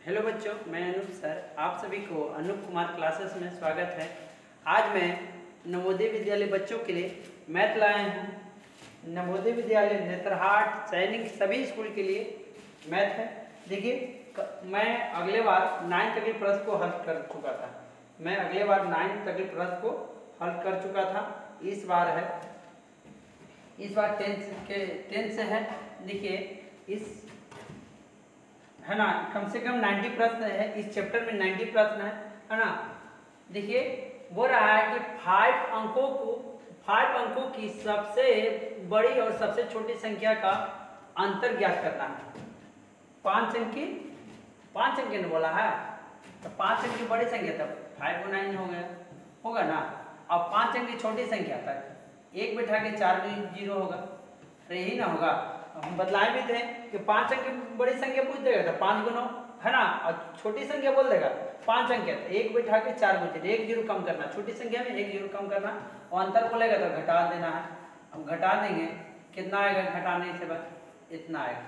Hello बच्चों, मैं Anoop sir. आप सभी को अनूप कुमार क्लासेस में स्वागत है। आज मैं नवोदय विद्यालय बच्चों के लिए मैथ लाया हूँ। नवोदय विद्यालय नेतरहाट सैनिक सभी स्कूल के लिए मैथ है। देखिए, मैं अगले बार 9th अगले प्रश्न को हल कर चुका था। मैं अगले बार 9th अगले प्रश्न को हल कर चुका था। इस बार 10th से है। देखिए, इस है ना, कम से कम 90 प्रश्न है। इस चैप्टर में 90 प्रश्न है ना। देखिए, वो रहा है कि 5 अंकों की सबसे बड़ी और सबसे छोटी संख्या का अंतर ज्ञात करना है। 5 अंक ने बोला है, तो 5 अंक की बड़ी संख्या तब 5 को 9 हो गया, होगा ना। अब 5 अंक की छोटी संख्या तक 1 बैठा के 4 जीरो होगा, तो यही ना होगा। हम बदलाए भी थे कि 5 अंक की बड़ी संख्या पूछ देगा तो 5 गुना है ना, और छोटी संख्या बोल देगा 5 अंक है तो 1 बैठा के 4 बचे, 1 जीरो कम करना, छोटी संख्या में 1 जीरो कम करना, और अंतर बोलेगा तो घटा देना है। अब घटा देंगे, कितना आएगा घटाने से बस इतना आएगा।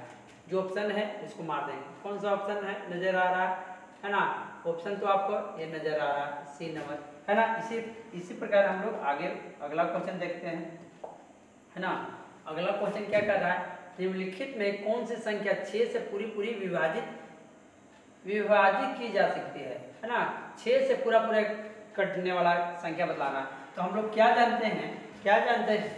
जो ऑप्शन है उसको मार देंगे। कौन सा ऑप्शन है नजर आ रहा है ना। ऑप्शन तो आपको ये नजर आ रहा है, सी नंबर है ना। इसी प्रकार हम लोग आगे अगला क्वेश्चन देखते हैं, है ना। अगला क्वेश्चन क्या कर रहा है, निम्नलिखित में कौन सी संख्या 6 से पूरी विभाजित की जा सकती है ना। 6 से पूरा कटने वाला संख्या बतलाना है। तो हम लोग क्या जानते हैं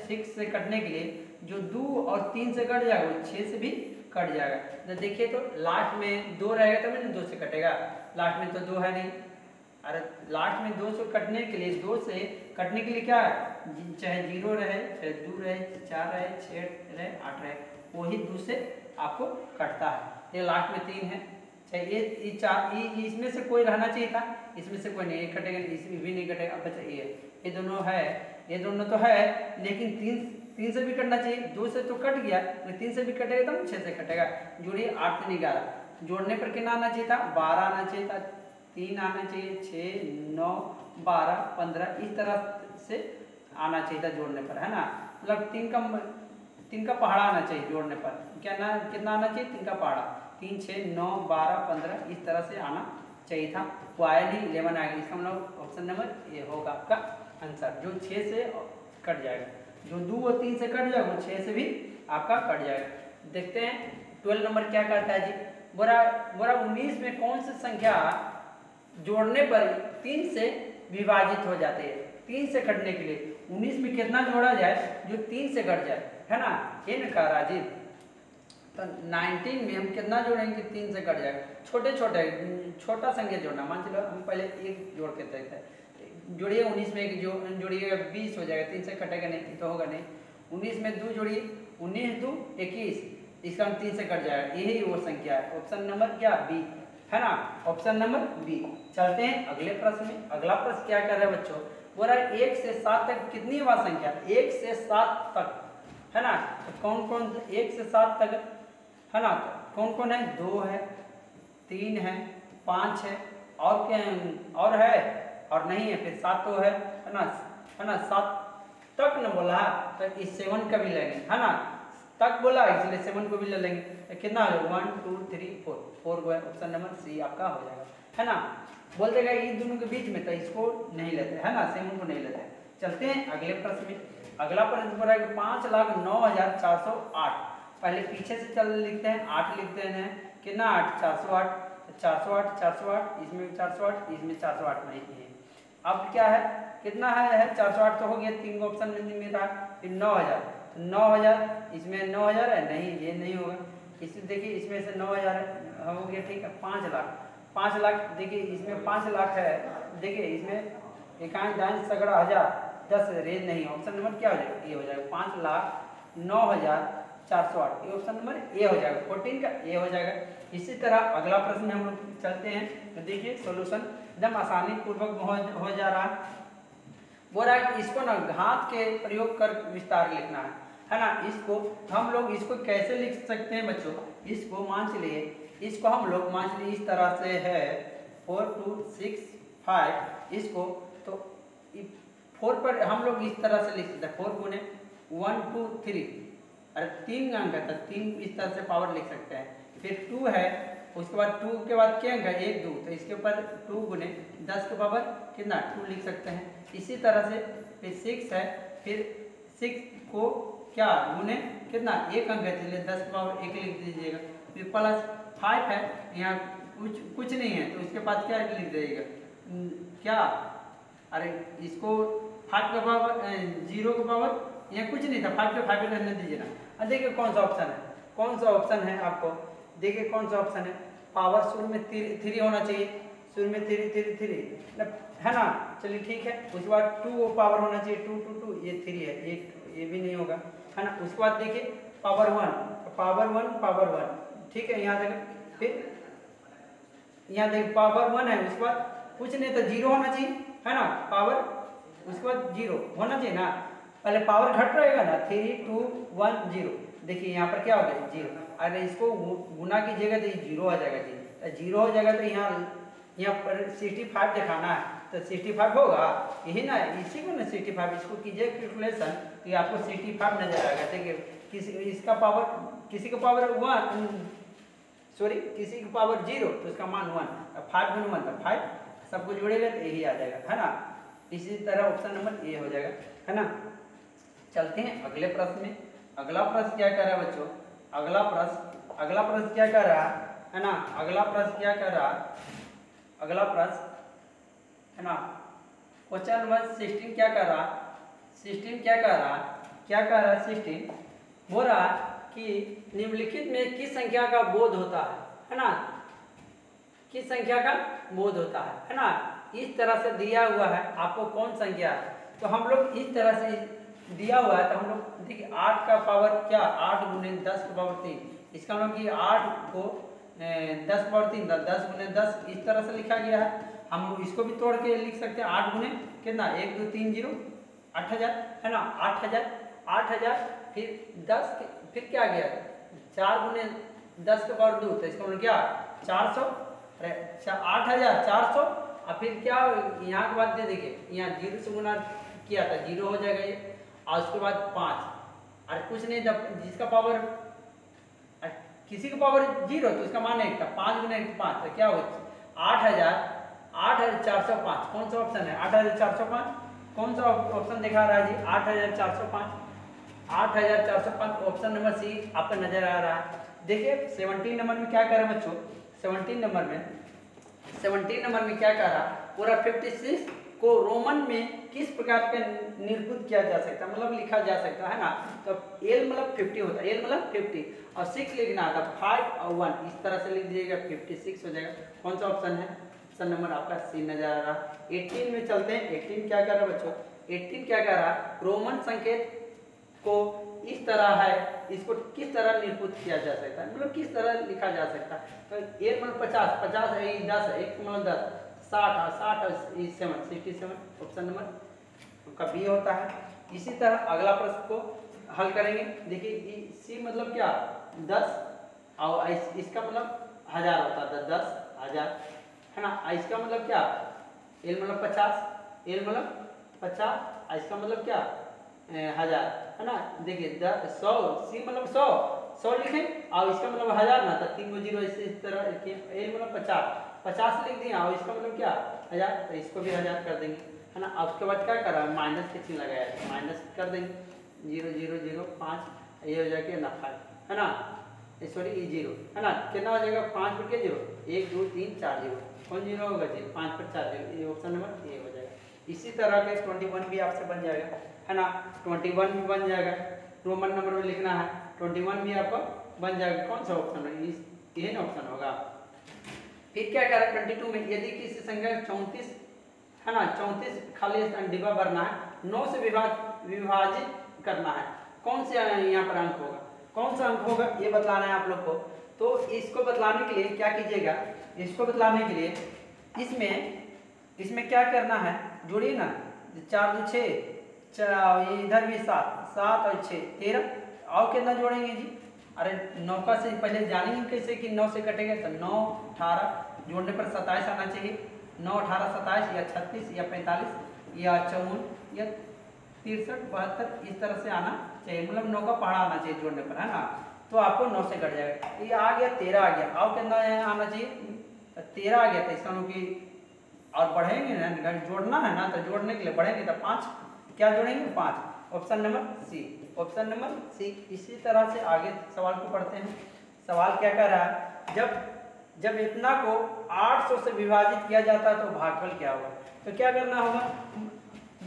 6 से कटने के लिए जो 2 और 3 से कट जाएगा वो 6 से भी कट जाएगा। तो देखिए, तो लास्ट में 2 रहेगा तब ना 2 से कटेगा। लास्ट में तो 2 है नहीं। अरे लास्ट में 2 से कटने के लिए 2 से कटने के लिए क्या है, चाहे 0 रहे, चाहे 2 रहे, 4 रहे, 6 रहे, 8 रहे, वही 2 से आपको कटता है। ये लास्ट में 3 है, चाहे ये 4, इसमें से कोई रहना चाहिए था, इसमें से कोई नहीं कटेगा, इसमें भी नहीं कटेगा। अब बचा ये दोनों है, ये दोनों तो है, लेकिन 3 से भी कटना चाहिए। 2 से तो कट गया, 3 से भी कटेगा तब 6 से कटेगा। जोड़िए 8 3 11, जोड़ने पर कितना आना चाहिए था, 12 आना चाहिए था। 3 आना चाहिए, 6 9 12 15, इस तरह से आना चाहिए था जोड़ने पर, है ना। मतलब 3 का पहाड़ा आना चाहिए जोड़ने पर। कितना आना चाहिए, 3 का पहाड़ा, 3 6 9 12 15, इस तरह से आना चाहिए था। वो आया नहीं, 11 आ गया। इसका मतलब ऑप्शन नंबर ये होगा आपका आंसर, जो 6 से कट जाएगा। जो 2 और 3 से कट जाएगा वो 6 से भी आपका कट जाएगा। देखते हैं 12 नंबर क्या करता है जी। बोरा 19 में कौन सी संख्या जोड़ने पर 3 से विभाजित हो जाते हैं। 3 से कटने के लिए 19 में कितना जोड़ा जाए जो 3 से कट जाए, है ना। ये न कहा राजीव, तो 19 में हम कितना जोड़ेंगे 3 से कट जाएगा। छोटा संख्या जोड़ना, मान चलो हम पहले 1 जोड़ के देखते हैं। जोड़िए 19 में 1 जोड़िएगा 20 हो जाएगा, 3 से कटेगा नहीं तो होगा नहीं। 19 में 2 जोड़िए, 19 2 21, इसका 3 से कट जाएगा। यही वो संख्या है। ऑप्शन नंबर क्या, बी, है ना। Option number B. चलते हैं अगले प्रश्न में। अगला प्रश्न क्या कर रहे हैं बच्चों, बोल रहा है 1 से 7 तक कितनी बार संख्या, 1 से 7 तक, है ना। तो कौन कौन 1 से 7 तक, है ना, तो कौन कौन है, 2 है, 3 है, 5 है, और क्या और है, और नहीं है, फिर 7 तो है ना, 7 तक न बोला है तो इस 7 का भी लेंगे, है ना। तक बोला इसलिए 7 को भी ले लेंगे। तो कितना हो, 1 2 3 4 को है। ऑप्शन नंबर सी आपका हो जाएगा, है ना। बोल देगा इन दोनों के बीच में, तो इसको नहीं लेते, है ना, 7 को नहीं लेते। चलते हैं अगले प्रश्न में। अगला प्रश्न बोला है 5,09,408। पहले पीछे से चल लिखते हैं, 8 लिखते हैं, कितना 8, 408, 408, इसमें भी 408, इसमें 408 नहीं है। अब क्या है, कितना है 408 तो हो गया, 3 को ऑप्शन में मिला। फिर 9,000, इसमें 9,000 है, नहीं ये नहीं होगा। इसमें देखिए, इसमें से 9,000 हो गया, ठीक है। 5 लाख, देखिए इसमें 5 लाख है, देखिए इसमें एकांश दांश सगड़ा हजार 10 रेज नहीं। ऑप्शन नंबर क्या हो जाएगा, ये हो जाएगा 5,09,408, ये ऑप्शन नंबर ए हो जाएगा। 14 का ए हो जाएगा। इसी तरह अगला प्रश्न में हम लोग चलते हैं, तो देखिए सोल्यूशन एकदम आसानी पूर्वक हो जा रहा है। बोल रहा है कि इसको ना घात के प्रयोग कर विस्तार लिखना है ना। इसको हम लोग इसको कैसे लिख सकते हैं बच्चों, इसको मान चलिए, इसको हम लोग मान चलिए इस तरह से है 4 2 6 5, इसको तो 4 पर हम लोग इस तरह से लिख सकते हैं, 4 गुने 1 2 3, अरे 3 अंक है तो 3 इस तरह से पावर लिख सकते हैं। फिर 2 है उसके बाद 2 के बाद क्या अंक है 1 2, तो इसके ऊपर 2 गुने 10 के पावर कितना 2 लिख सकते हैं। इसी तरह से फिर 6 है, फिर 6 को क्या गुने कितना 1 अंक है, चलिए 10 के पावर 1 लिख दीजिएगा। फिर प्लस 5 है, यहाँ कुछ नहीं है तो इसके बाद क्या लिख दीजिएगा क्या, अरे इसको 5 के पावर 0 के पावर यहाँ कुछ नहीं था, 5 पे 5 रहने दीजिए ना। अब देखिए कौन सा ऑप्शन है, कौन सा ऑप्शन है आपको, देखिए कौन सा ऑप्शन है। पावर शुरू में 3 होना चाहिए, शुरू में 3 है ना, चलिए ठीक है। उसके बाद 2 पावर होना चाहिए, 2 2 2, ये 3 है, ये भी नहीं होगा, है ना। उसके बाद देखिए पावर 1 ठीक है, यहाँ तक। फिर यहाँ देखिए पावर 1 है, उसके बाद कुछ नहीं तो 0 होना चाहिए, है ना, पावर उसके बाद 0 होना चाहिए ना, पहले पावर घट रहेगा ना, 3 2 1 0। देखिए यहाँ पर क्या हो गया 0, अगर इसको गुना कीजिएगा तो ये 0 आ जाएगा जी, तो 0 हो जाएगा तो यहाँ पर 65 दिखाना है, तो 65 होगा यही ना, इसी को ना 65, इसको कीजिए कैलकुलेशन तो ये आपको 65 नजर आएगा। देखिए इसका पावर किसी का पावर 1 सॉरी किसी का पावर 0 तो उसका मान 1, 5 गुना 1 तो 5, सबको जोड़ेगा तो यही आ जाएगा, है ना। इसी तरह ऑप्शन नंबर ए हो जाएगा, है ना। चलते हैं अगले प्रश्न में। अगला प्रश्न क्या कर रहा है बच्चों, अगला प्रश्न क्या कर रहा है ना, अगला प्रश्न क्या कर रहा है, अगला प्रश्न है ना, क्वेश्चन नंबर 16 क्या कर रहा, 16 क्या कर रहा, 16 हो रहा कि निम्नलिखित में किस संख्या का बोध होता है ना, किस संख्या का बोध होता है ना। इस तरह से दिया हुआ है आपको कौन संख्या है, तो हम लोग इस तरह से दिया हुआ है तो हम लोग देखिए 8 का पावर क्या 8 गुने 10 के पावर 3, इसका मतलब कि 8 को 10 पावर 3 10 गुने 10 इस तरह से लिखा गया है। हम लोग इसको भी तोड़ के लिख सकते हैं, 8 गुने कितना 1 2 3 0 8000, है ना, 8000 फिर 10 फिर क्या गया 4 गुने 10 के पावर 2, तो इसका मतलब क्या 400, अरे 8400, और फिर क्या यहाँ के बाद दे देखिए यहाँ 0 से गुना किया था 0 हो जाएगा ये, और उसके बाद 5, अरे कुछ नहीं था जिसका पावर किसी का पावर 0 तो उसका मान 1 था, 5 गुना 5 तो क्या हो 8405, कौन सा ऑप्शन है 8405, कौन सा ऑप्शन दिखा रहा है जी 8405 ऑप्शन नंबर सी आपका नजर आ रहा है। देखिए 17 नंबर में क्या कर रहा है बच्चों, 17 नंबर में क्या कर रहा, पूरा 56 को रोमन में किस प्रकार का निरूपित किया जा सकता है, मतलब लिखा जा सकता है ना, तो एल मतलब 50 होता है, एल मतलब 50 और 6 लिखना था 5 और 1 इस तरह से लिख दीजिएगा 56 हो जाएगा। कौन सा ऑप्शन है, ऑप्शन नंबर आपका सी नजर आ रहा। 18 में चलते हैं, 18 क्या कर रहा है बच्चों, 18 क्या कर रहा, रोमन संकेत को इस तरह है, इसको किस तरह निरूपित किया जा सकता है, मतलब किस तरह लिखा जा सकता है, तो एक मतलब 50 है 10 है, एक मतलब 10 60 और 67 ऑप्शन नंबर का बी होता है। इसी तरह अगला प्रश्न को हल करेंगे। देखिए सी मतलब क्या 10 और इसका मतलब 1000 होता है, 10,000 है ना, इसका मतलब क्या एल मतलब 50, एल मतलब 50 इसका मतलब क्या 1000, है ना। देखिए 100 सी मतलब 100 लिखें और इसका मतलब 1000 ना था, 3 को 0 इस तरह लिखिए, एल मतलब 50 लिख दिया और इसका मतलब क्या 1000, तो इसको भी 1000 कर देंगे, है ना। अब उसके बाद क्या करा माइनस के चिन्ह लगाया, माइनस कर देंगे 0 0 0 5 ये हो जाएगा ना 5, है ना, सॉरी ये 0, है ना, कितना हो जाएगा 5 पर 0 1 2 3 4 0, कौन 0 होगा जी 5 पर 4 0, ये ऑप्शन नंबर ए हो जाएगा। इसी तरह के 21 भी आपसे बन जाएगा, है ना, 21 भी बन जाएगा, रोमन नंबर में लिखना है 21 भी आपका बन जाएगा। कौन सा ऑप्शन है, यही ऑप्शन होगा। फिर क्या करें 22 में, यदि किसी संख्या 34 है ना 34 खाली डिब्बा भरना है, 9 से विभाजित करना है, कौन से यहाँ पर अंक होगा, कौन सा अंक होगा ये बतलाना है आप लोग को। तो इसको बतलाने के लिए क्या कीजिएगा, इसको बतलाने के लिए इसमें क्या करना है, जोड़िए ना 4 2 6 इधर भी 7 और 6 13 और कितना जोड़ेंगे जी, अरे 9 का से पहले जानेंगे कैसे कि 9 से कटेगा, तो 9 18 जोड़ने पर 27 आना चाहिए, 9 18 27 या 36 या 45 या 54 या 63 72 इस तरह से आना चाहिए, मतलब 9 का पहाड़ा आना चाहिए जोड़ने पर, है ना। तो आपको 9 से कट जाएगा। ये आ गया 13 आ गया, और कितना आना चाहिए 13 आ गया। तो इसका मतलब कि और बढ़ेंगे ना, जोड़ना है ना, तो जोड़ने के लिए बढ़ेंगे तो 5 क्या जोड़ेंगे 5। Option number C, option number C. इसी तरह से आगे सवाल को पढ़ते हैं। सवाल क्या कह रहा है, जब इतना को 800 से विभाजित किया जाता है तो भागफल क्या होगा। तो क्या करना होगा,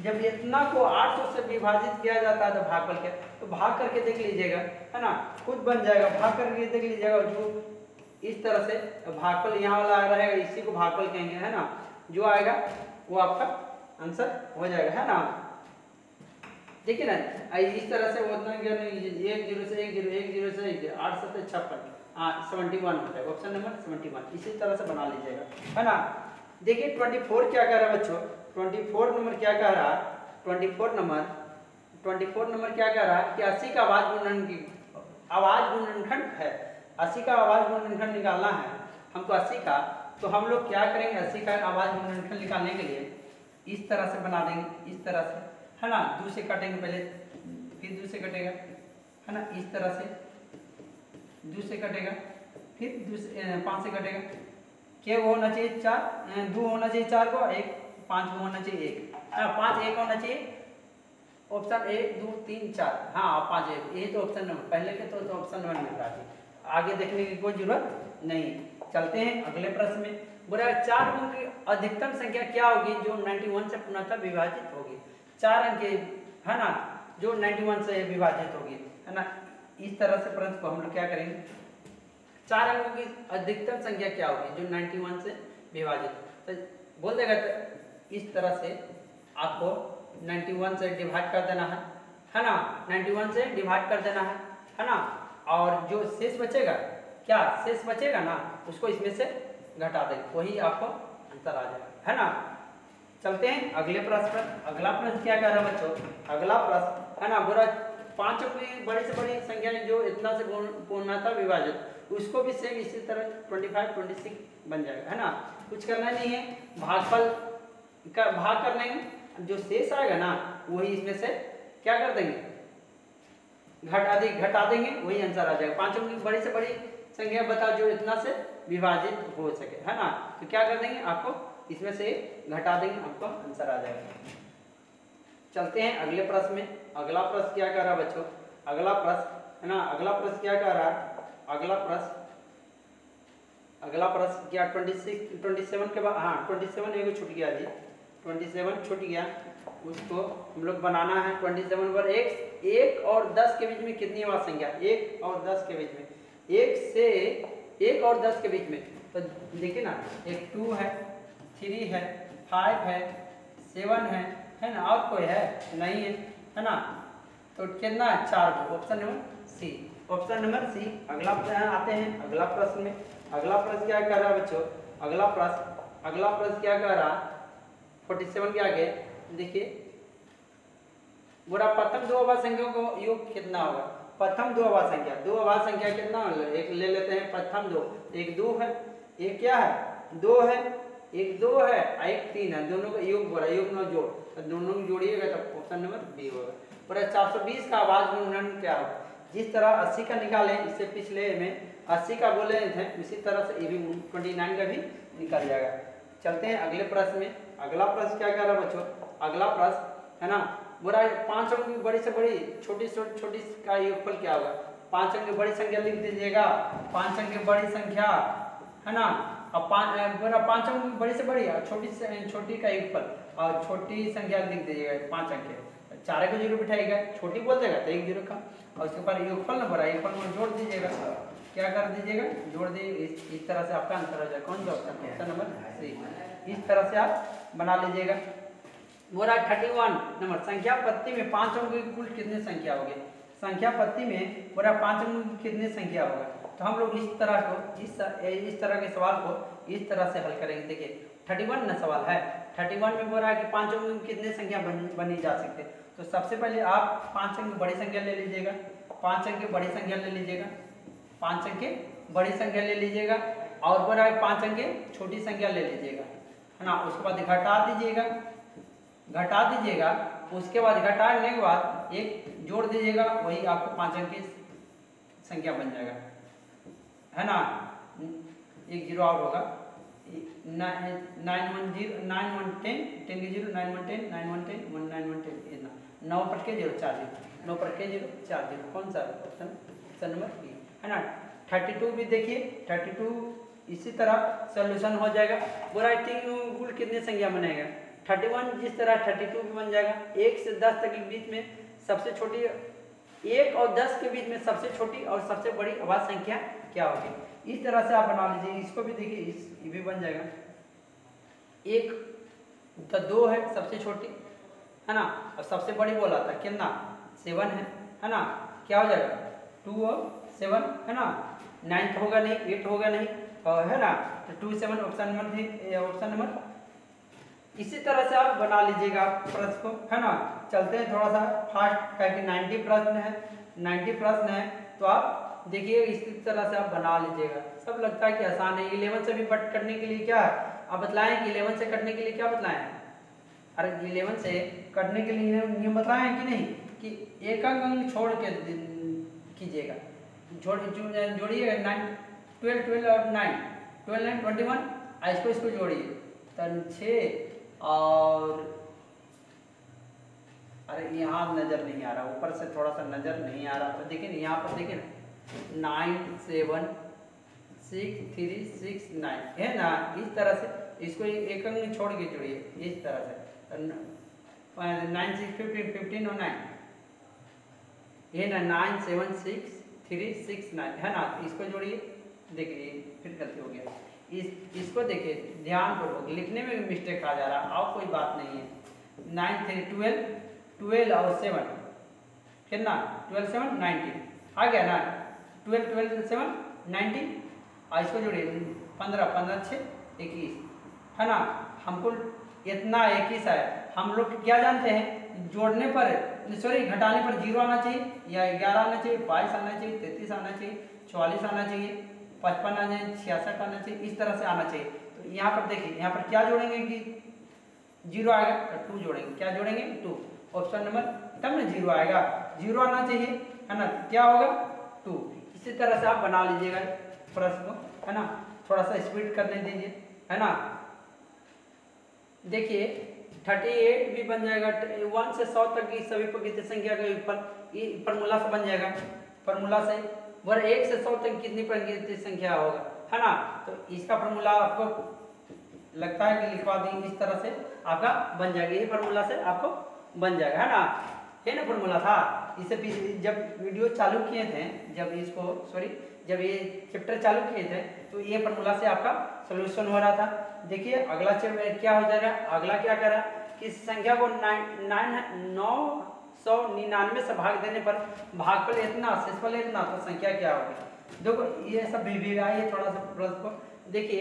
जब इतना को 800 से विभाजित किया जाता है तो भागफल क्या, तो भाग करके देख लीजिएगा, है ना, खुद बन जाएगा। भाग करके देख लीजिएगा, जो इस तरह से भागफल यहाँ वाला रहेगा, इसी को भागफल कहेंगे, है ना। जो आएगा वो आपका आंसर हो जाएगा, है ना। देखिए ना, इस तरह से उतना 1 0 से 1 0 1 0 से 1 0 8 7 56 71 होता है। ऑप्शन नंबर 71 इसी तरह से बना लीजिएगा, है ना। देखिए 24 क्या कह रहा है बच्चों, 24 नंबर क्या कह रहा है, 24 नंबर क्या कह रहा है कि 80 का आवाज गुणनखंड है। 80 का आवाज गुणनखंड निकालना है हमको 80 का। तो हम लोग क्या करेंगे, 80 का आवाज गुणनखंड निकालने के लिए इस तरह से बना देंगे, इस तरह से, है ना। 2 से काटेंगे पहले, फिर 2 से कटेगा, है ना, इस तरह से 2 से कटेगा, फिर 5 से कटेगा। क्या वो होना चाहिए 4, 2 होना चाहिए 4 को, 1 5 वो होना चाहिए 1, 5 1 होना चाहिए। ऑप्शन 1 2 3 4, हाँ 5 1, यही तो ऑप्शन नंबर पहले के तो ऑप्शन नंबर मिल रहा है। आगे देखने की कोई जरूरत नहीं। चलते हैं अगले प्रश्न में। बोला 4 अंक की अधिकतम संख्या क्या होगी जो 91 से पूर्णतः विभाजित होगी। 4 अंक की, है ना, जो 91 से विभाजित होगी, है ना। इस तरह से प्रश्न को हम लोग क्या करेंगे, 4 अंकों की अधिकतम संख्या क्या होगी जो 91 से विभाजित, तो बोल देगा तो इस तरह से आपको 91 से डिवाइड कर देना है ना, 91 से डिवाइड कर देना है ना। और जो शेष बचेगा, क्या शेष बचेगा ना, उसको इसमें से घटा देंगे, वही आपको आंसर आ जाएगा, है ना। चलते हैं अगले प्रश्न पर। अगला प्रश्न क्या कह रहा है बच्चों, अगला प्रश्न, है ना, बोला 5 की बड़ी से बड़ी संख्या जो इतना से पूर्णतः विभाजित, उसको भी सेम इसी तरह 25 26 बन जाएगा, है ना। कुछ करना नहीं है, भागफल का भाग कर लेंगे, जो शेष आएगा ना वही इसमें से क्या कर देंगे, घटा देंगे, वही आंसर आ जाएगा। 5 की बड़ी से बड़ी संख्या बताओ जो इतना से विभाजित हो सके, है ना। तो क्या कर देंगे, आपको इसमें से घटा देंगे, आपको आंसर आ जाएगा। चलते हैं अगले प्रश्न में। अगला प्रश्न क्या कर रहा है बच्चों, अगला प्रश्न, है ना, अगला प्रश्न क्या कर रहा है, अगला प्रश्न क्या 27 के बाद, हाँ 27 एगो छूट गया जी, 27 छूट गया, उसको हम लोग बनाना है। 27 पर 1 और 10 के बीच में कितनी आवाज संख्या, 1 और 10 के बीच में, 1 और 10 के बीच में, तो देखिए ना, एक 2 है, 3 है, 5 है, 7 है ना, और कोई है नहीं है ना। तो कितना 4, option number C, option number C. अगला आते हैं अगला प्रश्न में। अगला प्रश्न क्या कर रहा है बच्चों, अगला प्रश्न क्या कर रहा, 47 के आगे देखिए, बोला प्रथम 2 आवाज संख्याओं को योग कितना होगा। प्रथम 2 आवाज संख्या कितना, एक ले लेते हैं प्रथम 2, एक 2 है, एक क्या है 2 है, एक 2 है, एक 3 है, दोनों का योग बोला, योग न जोड़, तो दोनों को जोड़िएगा तो ऑप्शन नंबर बी होगा। पूरा 420 का आवाज गुणनखंड क्या होगा। जिस तरह 80 का निकाले, इससे पिछले में 80 का बोले थे, उसी तरह से ये भी 29 का भी निकल जाएगा। चलते हैं अगले प्रश्न में। अगला प्रश्न क्या कर रहा है बच्चों, अगला प्रश्न, है ना, बोला 5 अंक की बड़ी से बड़ी छोटी का योगफल क्या होगा। 5 अंक की बड़ी संख्या लिख दीजिएगा, 5 अंक की बड़ी संख्या, है ना, अब 5 अंक की बड़ी से बड़ी और छोटी का योगफल, और छोटी संख्या लिख दीजिएगा 5 अंक के, 4 को 0 बिठाएगा, छोटी बोल देगा तो 1 0 का, और उसके बाद योगफल नंबर है, योगफल में जोड़ दीजिएगा, क्या कर दीजिएगा, जोड़ दीजिए, इस तरह से आपका आंसर हो जाएगा। कौन सा ऑप्शन, ऑप्शन नंबर सी। इस तरह से आप बना लीजिएगा। बोला 31 नंबर, संख्या पत्ती में 5 अंकों की कुल कितनी संख्या होगी। संख्या पत्ती में बोला 5 अंकों की कितनी संख्या होगा। तो हम लोग इस तरह को, इस तरह के सवाल को इस तरह से हल करेंगे। देखिए 31 ना सवाल है, 31 में बोल रहा है कि 5 अंकों की कितनी संख्या बनी जा सकते। तो सबसे पहले आप 5 अंक की बड़ी संख्या ले लीजिएगा, 5 अंक की बड़ी संख्या ले लीजिएगा, 5 अंक की बड़ी संख्या ले लीजिएगा, और बोल रहा है 5 अंक की छोटी संख्या ले लीजिएगा, है ना। उसके बाद घटा दीजिएगा, उसके बाद घटाने के बाद 1 जोड़ दीजिएगा, वही आपको 5 अंक की संख्या बन जाएगा, है ना। एक जीरो आउट होगा, 9 1 0 9 1 10 10 के 0 9 1 10 9 1 10 1 9 1 10 इतना 9 पर के 0 4 0 9 पर के 0 4 0 कौन सा ऑप्शन नंबर बी, है ना। 32 भी देखिए 32 इसी तरह सोल्यूशन हो जाएगा। राइटिंग रूल कितनी संख्या बनेगा 31, जिस तरह 32 भी बन जाएगा। 1 से 10 तक के बीच में सबसे छोटी, 1 और 10 के बीच में सबसे छोटी और सबसे बड़ी अभाज्य संख्या क्या होगी, इस तरह से आप बना लीजिए। इसको भी देखिए, ये भी बन जाएगा। 1 तो 2 है सबसे छोटी, है ना, और सबसे बड़ी बोला था कितना 7 है ना। क्या हो जाएगा 2 और 7, है ना। 9 तो होगा नहीं, 8 होगा नहीं, है ना। तो 2 7 ऑप्शन नंबर। इसी तरह से आप बना लीजिएगा प्रश्न को, है ना। चलते हैं थोड़ा सा फास्ट, क्योंकि 90 प्रश्न है, तो आप देखिए इसी तरह से आप बना लीजिएगा। सब लगता है कि आसान है। 11 से भी कट करने के लिए क्या है आप बतलाएं कि 11 से कटने के लिए क्या बतलाएं। अरे 11 से कटने के लिए नियम बताएं कि नहीं, कि एक अंक छोड़ के कीजिएगा, जोड़िए 9 12 और 9 12 9 21, इसको जोड़िए तो 6 और, अरे यहाँ नजर नहीं आ रहा, ऊपर से थोड़ा सा नजर नहीं आ रहा, तो देखिए यहाँ पर देखिए ना 9 7 6 3 6 9, है ना। इस तरह से इसको एक अंक छोड़ के जोड़िए, इस तरह से 9 6 15 15 और 9, ये ना 9 7 6 3 6 9, है ना। इसको जोड़िए, देखिए फिर गलती हो गया। इसको देखिए ध्यानपूर्वक, लिखने में मिस्टेक आ जा रहा, और कोई बात नहीं है। 9 3 12 और 7 कितना 12 7 19 आ गया ना। 12 7 19, और इसको जोड़िए 15 15 6 21, है ना। हमको इतना 21 है। हम लोग क्या जानते हैं, जोड़ने पर सॉरी घटाने पर 0 आना चाहिए, या 11 आना चाहिए, 22 आना चाहिए, 33 आना चाहिए, 44 आना चाहिए, 55 आना चाहिए, 66 आना चाहिए, इस तरह से आना चाहिए। तो यहाँ पर देखिए, यहाँ पर क्या जोड़ेंगे कि 0 आएगा तो 2 जोड़ेंगे, क्या जोड़ेंगे 2, ऑप्शन नंबर, तब ना 0 आएगा, 0 आना चाहिए, है ना। क्या होगा 2। इसी तरह से आप बना लीजिएगा प्रश्न को, है ना। थोड़ा सा स्पीड करने दीजिए, है ना। देखिए 38 भी बन जाएगा। 1 से 100 तक की सभी प्रकृति संख्या का फॉर्मूला से बन जाएगा, फॉर्मूला से। और 1 से 100 तक कितनी प्रकृति संख्या होगा, है ना। तो इसका फॉर्मूला आपको लगता है कि लिखवा देंगे, इस तरह से आपका बन जाएगा, ये फॉर्मूला से आपको बन जाएगा, है ना। ये ना फॉर्मूला था, इससे जब वीडियो चालू किए थे, जब ये चैप्टर चालू किए थे, तो ये फॉर्मूला से आपका सॉल्यूशन हो रहा था। देखिए अगला चैप्टर क्या हो जाएगा, अगला क्या करा कि संख्या को 999 से भाग देने पर भागफल इतना, शेषफल इतना, तो संख्या क्या होगी। देखो ये सब भी आइए थोड़ा सा प्रश्न को देखिए,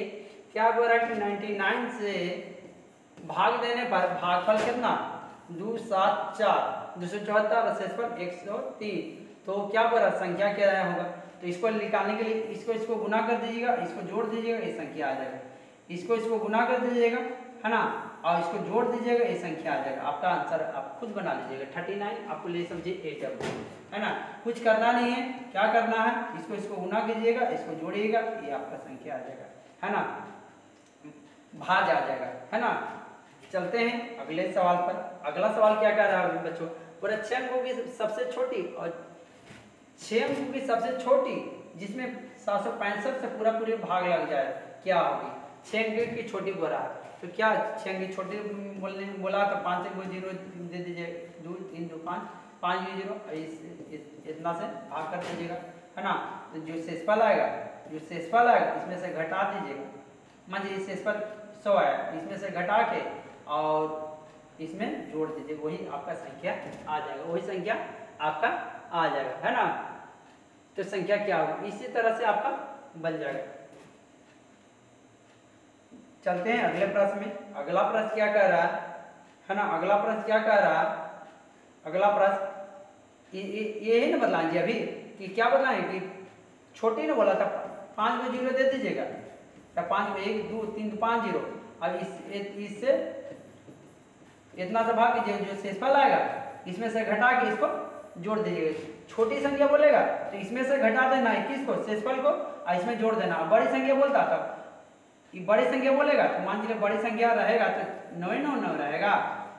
क्या बोल रहा है कि 99 से भाग देने पर भागफल कितना 2 7 4 274, शेषफल 103, तो क्या बोल रहा संख्या क्या होगा। तो इसको निकालने के लिए इसको गुना कर दीजिएगा, इसको जोड़ दीजिएगा, ये संख्या आ जाएगा। इसको गुना कर दीजिएगा, है ना, और इसको जोड़ दीजिएगा, ये संख्या आ जाएगा। आपका आंसर आप खुद बना लीजिएगा। 39 आपको ले समझिए 8, है ना। कुछ करना नहीं है, क्या करना है, इसको गुना कीजिएगा, इसको जोड़िएगा, ये आपका संख्या आ जाएगा, है ना, भाज आ जाएगा, है ना। चलते हैं अगले सवाल पर। अगला सवाल क्या कह रहा है बच्चों, पूरा 6 अंकों की सबसे छोटी और 6 अंकों की सबसे छोटी जिसमें 765 से पूरे भाग लग जाए क्या होगी। 6 अंक की छोटी बोला है, तो क्या 6 अंक की छोटी बोला तो 5 को 0 दे दीजिए, 2 3 2 5 5 0, इतना से भाग कर दीजिएगा, है ना। तो जो शेषफल आएगा इसमें से घटा दीजिएगा। मान लीजिए शेषफल 100 आया, इसमें से घटा के और इसमें जोड़ दीजिए, वही आपका संख्या आ जाएगा, वही संख्या आपका आ जाएगा, है ना। तो संख्या क्या होगी, इसी तरह से आपका बन जाएगा। चलते हैं अगले प्रश्न में। अगला प्रश्न क्या कह रहा है ना, अगला प्रश्न क्या कह रहा है, अगला प्रश्न ये है ना, बदलाएं जी अभी कि क्या बदलाएं कि छोटी ना बोला था 5 को 0 दे दीजिएगा, तो 5 को 1 2 3 5 0, अब इससे इतना से भाग कीजिए, जो शेषफल आएगा इसमें से घटा के इसको जोड़ दीजिएगा, छोटी संख्या बोलेगा तो इसमें से घटा देना 21 को, शेषफल को, और इसमें जोड़ देना। बड़ी संख्या बोलता तब बड़ी संख्या बोलेगा तो मान लीजिए बड़ी संख्या रहेगा तो 9 9 9 रहेगा,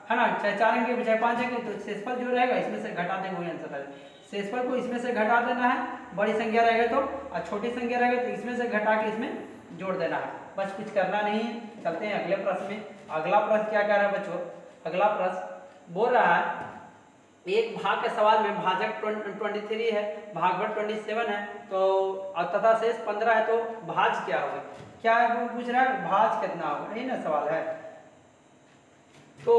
है ना, चाहे 4 अंक चाहे 5 अंक, तो शेषफल जो रहेगा इसमें से घटा देंगे, वही आंसर रहेगा। शेषफल को इसमें से घटा देना है, बड़ी संख्या रहेगा तो, और छोटी संख्या रहेगा तो इसमें से घटा के इसमें जोड़ देना है, बस कुछ करना नहीं है। चलते हैं अगले प्रश्न में। अगला प्रश्न क्या कह रहा है बच्चों, अगला प्रश्न बोल रहा है एक भाग के सवाल में भाजक 23 है, भागफल 27 है, तो तथा शेष 15 है, तो भाज क्या होगा, क्या है पूछ रहा है, भाज कितना होगा, यही ना सवाल है। तो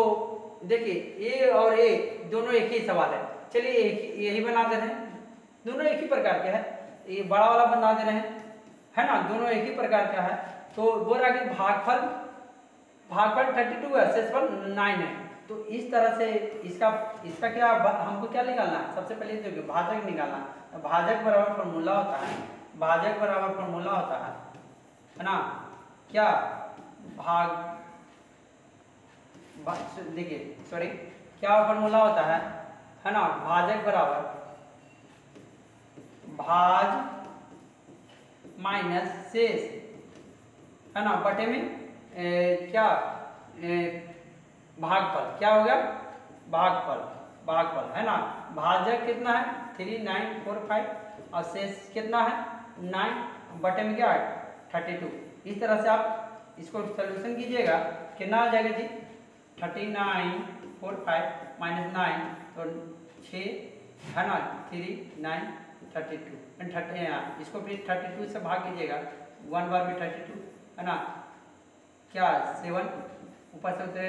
देखिए ए और ए दोनों एक ही सवाल है, चलिए यही बना दे रहे हैं, दोनों एक ही प्रकार के है, ये बड़ा वाला बना दे रहे हैं, है ना, दोनों एक ही प्रकार का है। तो बोल रहा है कि भागफल 32 है, शेषफल 9 है। तो इस तरह से इसका क्या हमको क्या निकालना है, सबसे पहले देखिए भाजक निकालना है। भाजक बराबर फॉर्मूला होता है, भाजक बराबर फॉर्मूला होता है ना, क्या देखिए सॉरी क्या फॉर्मूला होता है ना, भाजक बराबर भाज माइनस शेष, है ना, बटे में क्या भागफल, क्या हो गया भागफल, है ना। भाजक कितना है 3945 और शेष कितना है 9, बटे में क्या है 32। इस तरह से आप इसको सॉल्यूशन कीजिएगा, कितना आ जाएगा जी 3945 माइनस 9 तो 6, है ना, 3 9 32, इसको फिर 32 से भाग कीजिएगा, 1 बार में 32, है ना, क्या 7 ऊपर से उतरे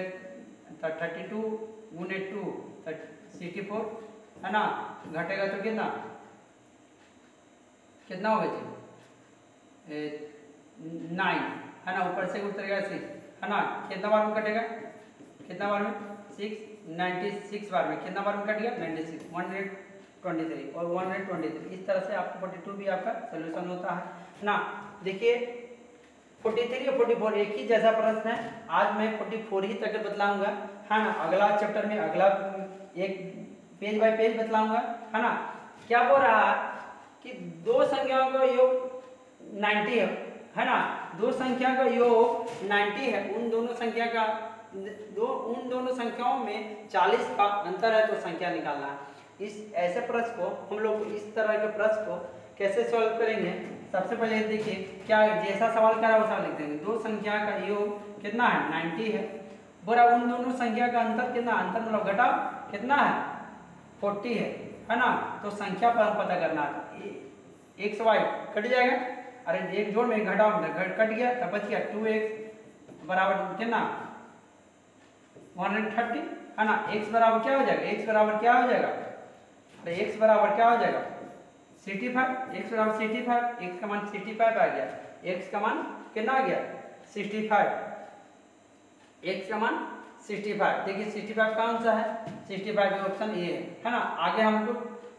32 गुने 2 64, है ना, घटेगा तो कितना होगा जी 9, है ना, ऊपर से उतरेगा 6, है ना, कितना बार में कटेगा, कितना बार में 6 96 बार में, कितना बार में कट गया 96 123 और 123। इस तरह से आपको 42 भी आपका सोल्यूशन होता है ना। देखिए 43 और 44 एक ही जैसा प्रश्न है, आज मैं 44 ही तक बतलाऊंगा, है ना, अगला चैप्टर में अगला एक पेज बाय पेज बतलाऊंगा, है ना। क्या बोल रहा है कि दो संख्याओं का योग 90 है ना, दो संख्या का योग 90 है, उन दोनों संख्याओं में 40 का अंतर है, तो संख्या निकालना है। इस ऐसे प्रश्न को हम लोग इस तरह के प्रश्न को कैसे सॉल्व करेंगे, सबसे पहले देखिए क्या जैसा सवाल करा वैसा लिख देंगे। दो संख्या का योग कितना है 90 है, बोला उन दोनों संख्या का अंतर कितना, अंतर मतलब घटाव कितना है 40 है ना। तो संख्या पर पता करना है, एक्स वाई कट जाएगा, अरे एक जोड़ में घटाव कट गया तो बच गया 2x बराबर कितना 130, है ना। x बराबर क्या हो जाएगा, x बराबर क्या हो जाएगा, तो x बराबर क्या हो जाएगा 65, x बराबर 65, x का मान 65 आ गया, x का मान कितना आ गया 65, x का मान 65। देखिए 65 कौन सा है, 65 ऑप्शन ए है ना। आगे हमको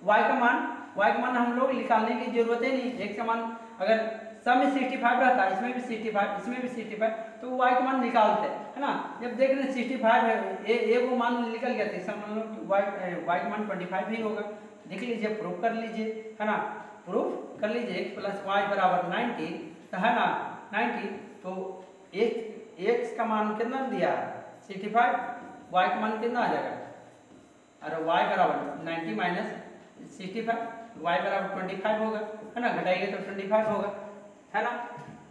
y का मान हम लोग निकालने की जरूरत ही नहीं, x का मान अगर सब में 65 रहता है, इसमें भी 65, इसमें भी 65, तो y का मान निकालते है ना। जब देख रहे 65 है, ए वो मान निकल गया, तो इसका मतलब y का मान 25 ही होगा। देख लीजिए, प्रूफ कर लीजिए, है ना, प्रूफ कर लीजिए। x प्लस वाई बराबर 90, तो है ना 90, तो x का मान कितना दिया है 65, y का मान कितना आ जाएगा, अरे y बराबर 90 माइनस 65, y बराबर 25 होगा, है ना, घटाइए तो 25 होगा, है ना।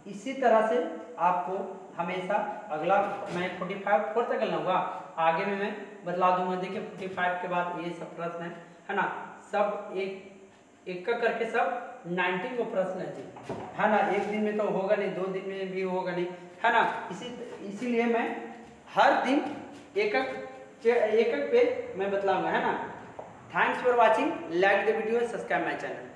इसी तरह से आपको हमेशा अगला मैं 45 4 तक लाऊंगा, आगे में मैं बदला दूंगा। देखिए 45 के बाद ये सब प्रश्न है ना, सब एक करके सब 90 को प्रश्न है जी, है ना। एक दिन में तो होगा नहीं, 2 दिन में भी होगा नहीं, है ना। इसीलिए मैं हर दिन एक पेज मैं बतलाऊंगा, है ना। Thanks for watching, like the video, subscribe my channel.